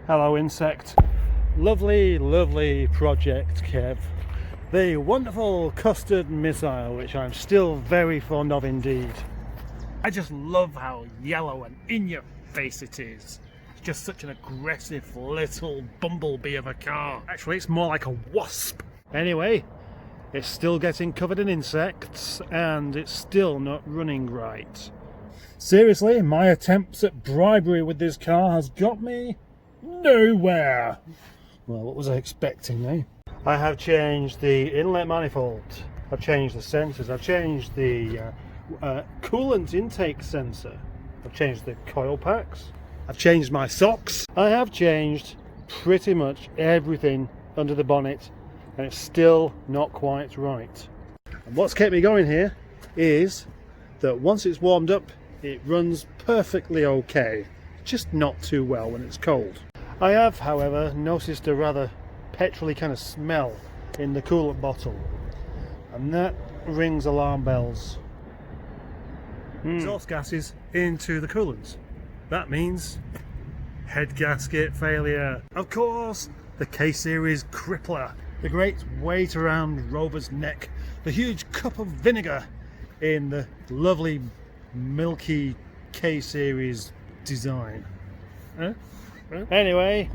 Hello insect. Lovely, lovely project, Kev. The wonderful custard missile, which I'm still very fond of indeed. I just love how yellow and in your face it is. It's just such an aggressive little bumblebee of a car. Actually, it's more like a wasp. Anyway, it's still getting covered in insects and it's still not running right. Seriously, my attempts at bribery with this car has got me nowhere. Well, what was I expecting, eh? I have changed the inlet manifold, I've changed the sensors, I've changed the coolant intake sensor, I've changed the coil packs, I've changed my socks, I have changed pretty much everything under the bonnet, and it's still not quite right. And what's kept me going here is that once it's warmed up, it runs perfectly okay, just not too well when it's cold. I have, however, noticed a rather petrol-y kind of smell in the coolant bottle, and that rings alarm bells. Exhaust gases into the coolants. That means head gasket failure. Of course, the K-Series crippler, the great weight around Rover's neck, the huge cup of vinegar in the lovely milky K-Series design. Anyway,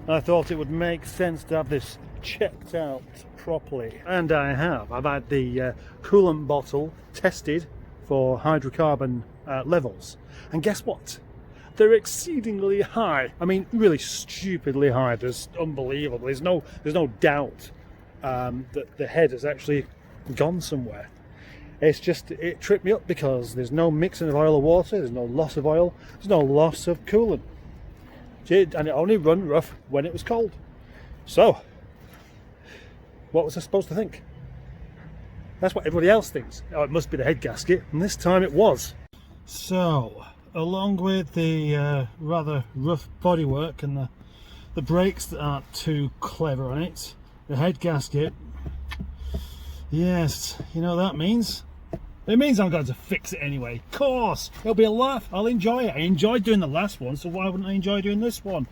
I thought it would make sense to have this checked out properly, and I have. I've had the coolant bottle tested for hydrocarbon levels, and guess what? They're exceedingly high. I mean, really stupidly high. There's unbelievable. There's no doubt that the head has actually gone somewhere. It's just, it tripped me up because there's no mixing of oil or water, there's no loss of oil, there's no loss of coolant. And it only run rough when it was cold. So, what was I supposed to think? That's what everybody else thinks. Oh, it must be the head gasket, and this time it was. So, along with the rather rough bodywork and the brakes that aren't too clever on it, the head gasket, yes, you know what that means? It means I'm going to fix it anyway. Of course, it'll be a laugh. I'll enjoy it. I enjoyed doing the last one, so why wouldn't I enjoy doing this one?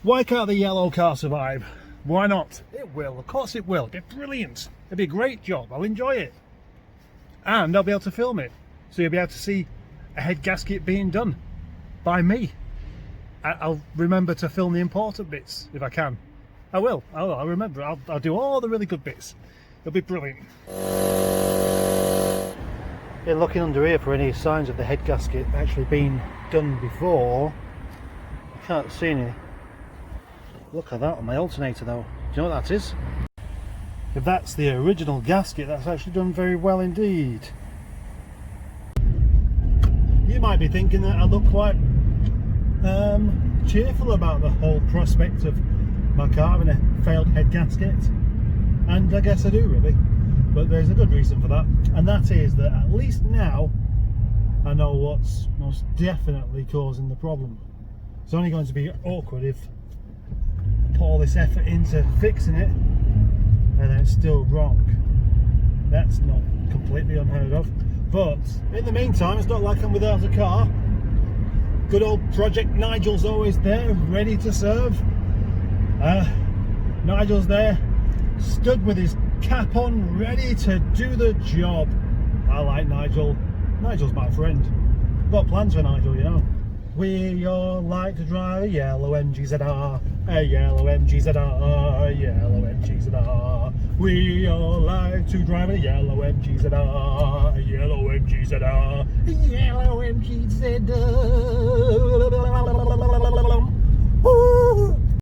Why can't the yellow car survive? Why not? It will. Of course it will. It'll be brilliant. It'll be a great job. I'll enjoy it. And I'll be able to film it. So you'll be able to see a head gasket being done by me. I'll remember to film the important bits if I can. I will. I'll remember. I'll do all the really good bits. It'll be brilliant. Looking under here for any signs of the head gasket actually being done before. I can't see any. Look at that on my alternator though. Do you know what that is? If that's the original gasket, that's actually done very well indeed. You might be thinking that I look quite cheerful about the whole prospect of my car having a failed head gasket, and I guess I do really. But there's a good reason for that, and that is that at least now I know what's most definitely causing the problem. It's only going to be awkward if I put all this effort into fixing it and then it's still wrong. That's not completely unheard of, but in the meantime it's not like I'm without a car. Good old Project Nigel's always there, ready to serve. Nigel's there, stood with his cap on, ready to do the job. I like Nigel. Nigel's my friend. I've got plans for Nigel, you know. We all like to drive a yellow MGZR, a yellow MGZR, a yellow MGZR. We all like to drive a yellow MGZR, a yellow MGZR, a yellow MGZR.